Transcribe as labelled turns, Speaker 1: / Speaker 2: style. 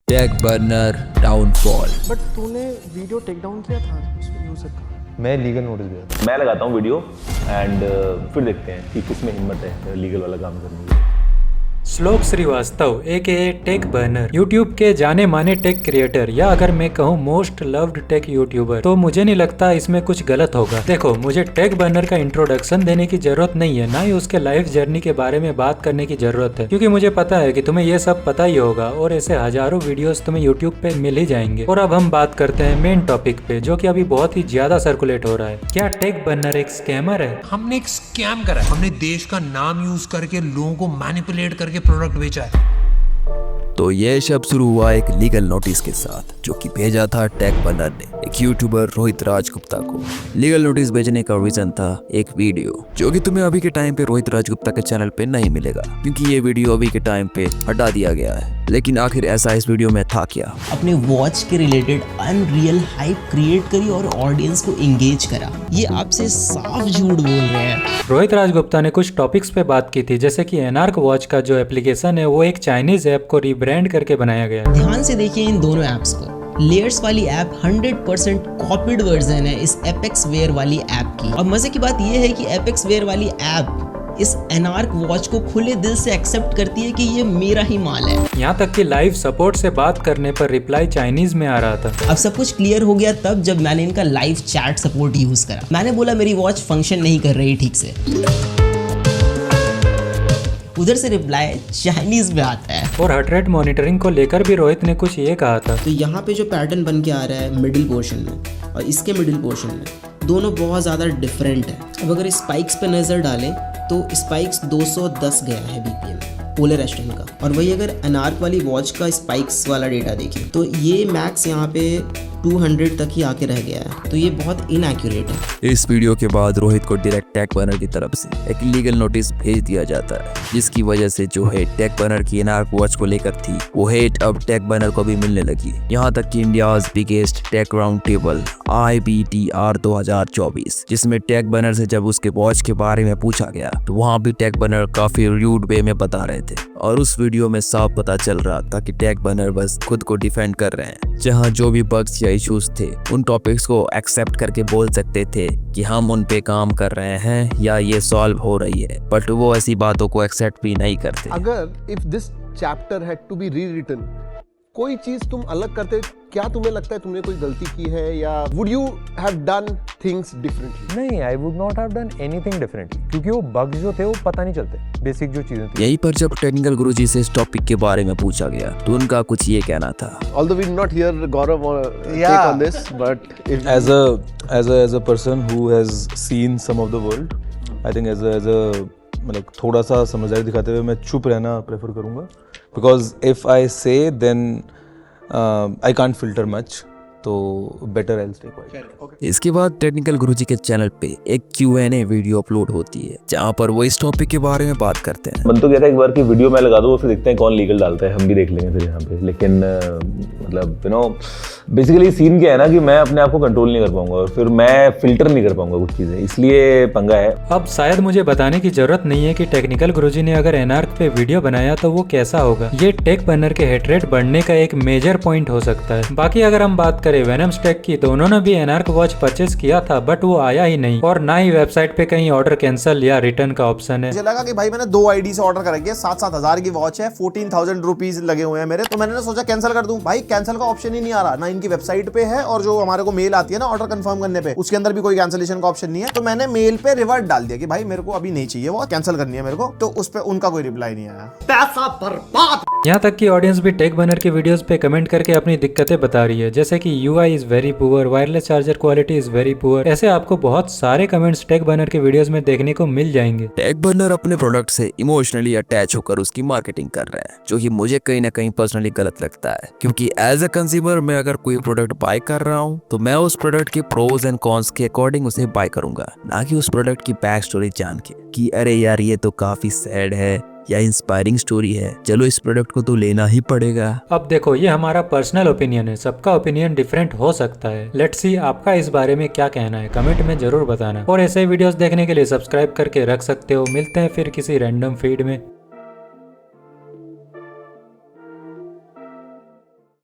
Speaker 1: Take burner downfall.
Speaker 2: But तूने video take down किया था उसमें यूजर का।
Speaker 3: मैं लीगल नोटिस दिया।
Speaker 4: मैं लगाता हूँ वीडियो एंड फिर देखते हैं कि किसमें हिम्मत है लीगल वाला काम करने की।
Speaker 5: श्लोक श्रीवास्तव एके टेक बर्नर यूट्यूब के जाने माने टेक क्रिएटर या अगर मैं कहूँ मोस्ट लव्ड टेक यूट्यूबर तो मुझे नहीं लगता इसमें कुछ गलत होगा। देखो, मुझे टेक बर्नर का इंट्रोडक्शन देने की जरूरत नहीं है, ना ही उसके लाइफ जर्नी के बारे में बात करने की जरूरत है, क्योंकि मुझे पता है कि तुम्हें ये सब पता ही होगा और ऐसे हजारों वीडियोस तुम्हें यूट्यूब पे मिल ही जाएंगे। और अब हम बात करते हैं मेन टॉपिक पे, जो कि अभी बहुत ही ज्यादा सर्कुलेट हो रहा है। क्या टेक बर्नर एक स्कैमर है?
Speaker 6: हमने एक स्कैम करा है। हमने देश का नाम यूज करके लोगों को मैनिपुलेट करके प्रोडक्ट बेचा है।
Speaker 1: तो ये सब शुरू हुआ एक लीगल नोटिस के साथ, जो कि भेजा था टेक बर्नर ने एक यूट्यूबर रोहित राजगुप्ता को। लीगल नोटिस भेजने का रीजन था एक वीडियो, जो कि तुम्हें अभी के टाइम पे रोहित राजगुप्ता के चैनल पे नहीं मिलेगा, क्योंकि ये वीडियो अभी के टाइम पे हटा दिया गया है। लेकिन आखिर ऐसा इस वीडियो में था क्या?
Speaker 7: अपने वॉच के रिलेटेड अनरियल हाइप क्रिएट करी और ऑडियंस को एंगेज करा। ये आपसे साफ झूठ बोल रहे हैं।
Speaker 5: रोहित राजगुप्ता ने कुछ टॉपिक्स पे बात की थी, जैसे कि एनार्क वॉच का जो एप्लीकेशन है वो एक चाइनीज ऐप को रीब्रांड करके बनाया गया।
Speaker 7: ध्यान से देखिए इन दोनों ऐप्स को। लेयर्स वाली ऐप 100% कॉपीड वर्जन है इस एपेक्स वेयर वाली ऐप की। और मजे की बात यह है कि एपेक्स वेयर वाली ऐप इस एनार्क वॉच को खुले दिल से एक्सेप्ट करती है कि ये मेरा ही माल है।
Speaker 5: यहाँ तक कि लाइव सपोर्ट से बात करने पर रिप्लाई चाइनीज में आ रहा था।
Speaker 7: अब सब कुछ क्लियर हो गया तब जब मैंने इनका लाइव चैट सपोर्ट यूज करा। मैंने बोला मेरी वॉच फंक्शन नहीं कर रही ठीक से, उधर से रिप्लाई चाइनीज में आता है।
Speaker 5: और हार्ट रेट मॉनिटरिंग को लेकर भी रोहित ने कुछ ये कहा था।
Speaker 7: तो यहाँ पे जो पैटर्न बन के आ रहा है मिडिल पोर्शन में और इसके मिडिल पोर्शन में, दोनों बहुत ज़्यादा डिफरेंट है। अब अगर स्पाइक्स पे नज़र डालें तो स्पाइक्स 210 गया है बीपीएम पोलर एस्टन का, और वही अगर एनार्क वाली वॉच का स्पाइक्स वाला डेटा देखें तो ये मैक्स यहाँ पे 200 तक ही आके रह गया है। तो ये बहुत इनएक्यूरेट है।
Speaker 1: इस वीडियो के बाद रोहित को डायरेक्ट टेक बर्नर की तरफ से एक लीगल नोटिस भेज दिया जाता है, जिसकी वजह से जो हेट टेक बर्नर की एनार्क वॉच को लेकर थी वो हेट अब टेक बर्नर को भी मिलने लगी। यहाँ तक कि India's biggest tech round table IBTR 2024, जिसमें टेक बर्नर से जब उसके वॉच के बारे में पूछा गया तो वहाँ भी टेक बर्नर काफी रूड वे में बता रहे थे। और उस वीडियो में साफ पता चल रहा था कि टेक बर्नर बस खुद को डिफेंड कर रहे हैं, जहाँ जो भी बग्स या इश्यूज थे उन टॉपिक्स को एक्सेप्ट करके बोल सकते थे कि हम उन पे काम कर रहे हैं या ये सॉल्व हो रही है, बट वो ऐसी बातों को एक्सेप्ट भी नहीं करते।
Speaker 2: अगर if this chapter had to be rewritten, कोई चीज तुम अलग करते, क्या तुम्हें लगता है तुमने कोई गलती की है या would you have done things differently?
Speaker 3: नहीं, I would not have done anything differently, क्योंकि वो बग्स जो थे वो पता नहीं चलते, बेसिक जो चीजें थी।
Speaker 1: यहीं पर जब टेक्निकल गुरुजी से इस टॉपिक के बारे में पूछा गया तो उनका कुछ ये कहना था।
Speaker 2: Although we not hear Gaurav take on this, but if
Speaker 3: as a person who has seen some of the world, I think as a मतलब थोड़ा सा समझदारी दिखाते हुए मैं चुप रहना प्रेफर करूँगा, because if I say then I can't filter much, तो बेटर एल्स टेक क्वाइट।
Speaker 1: इसके बाद टेक्निकल गुरुजी के चैनल पे एक Q&A वीडियो अपलोड होती है, जहाँ पर वो इस टॉपिक के बारे में बात करते हैं।
Speaker 4: मन तो कहता है एक बार की वीडियो मैं लगा दूँ, फिर देखते हैं कौन लीगल डालता है, हम भी देख लेंगे फिर यहाँ पे। लेकिन मतलब यू नो बेसिकली सीन क्या है ना कि मैं अपने आप को कंट्रोल नहीं कर पाऊंगा और फिर मैं फिल्टर नहीं कर पाऊंगा कुछ चीजें, इसलिए पंगा है।
Speaker 5: अब शायद मुझे बताने की जरूरत नहीं है कि टेक्निकल गुरुजी ने अगर एनार्क पे वीडियो बनाया तो वो कैसा होगा। ये टेक बर्नर के हिट रेट बढ़ने का एक मेजर पॉइंट हो सकता है। बाकी अगर हम बात करें वेनम्स टेक की, तो उन्होंने भी एनार्क वॉच परचेज किया था, बट वो आया ही नहीं, और ना ही वेबसाइट पे कहीं ऑर्डर कैंसिल या रिटर्न का ऑप्शन है।
Speaker 8: मुझे लगा कि भाई मैंने 2 आईडी से ऑर्डर करेंगे, 7-7 हजार की वॉच है, 14,000 रुपीज लगे हुए हैं मेरे, तो मैंने सोचा कैंसिल कर दूं। भाई कैंसिल का ऑप्शन ही नहीं आ रहा, ना इनकी वेबसाइट पे है, और जो हमारे को मेल आती है ना ऑर्डर कंफर्म करने पे, उसके अंदर भी कोई कैंसिलेशन का ऑप्शन नहीं है। तो मैंने मेल पे रिवर्ट डाल दिया कि भाई मेरे को अभी नहीं चाहिए, वो कैंसिल करनी है मेरे को, तो उस पे उनका कोई रिप्लाई नहीं आया। पैसा बर्बाद।
Speaker 5: यहाँ तक कि ऑडियंस भी टेक बर्नर की वीडियोस पे कमेंट करके अपनी दिक्कतें बता रही है, जैसे कि UI is very poor, wireless charger quality is very poor. ऐसे आपको बहुत सारे कमेंट्स टेक बर्नर की वीडियोस में देखने को मिल जाएंगे।
Speaker 1: टेक बर्नर अपने प्रोडक्ट से इमोशनली अटैच होकर उसकी मार्केटिंग कर रहा है, जो कि मुझे कहीं ना कहीं पर्सनली गलत लगता है, क्योंकि एज अ कंज्यूमर मैं अगर कोई प्रोडक्ट बाय कर रहा हूँ तो मैं उस प्रोडक्ट के प्रोज एंड कॉन्स के अकॉर्डिंग उसे बाय करूंगा, ना कि उस प्रोडक्ट की बैक स्टोरी जान के कि अरे यार ये तो काफी सैड है या इंस्पायरिंग स्टोरी है, चलो इस प्रोडक्ट को तो लेना ही पड़ेगा।
Speaker 5: अब देखो, ये हमारा पर्सनल ओपिनियन है, सबका ओपिनियन डिफरेंट हो सकता है। लेट्स सी आपका इस बारे में क्या कहना है, कमेंट में जरूर बताना। और ऐसे वीडियोस देखने के लिए सब्सक्राइब करके रख सकते हो। मिलते हैं फिर किसी रैंडम फीड में।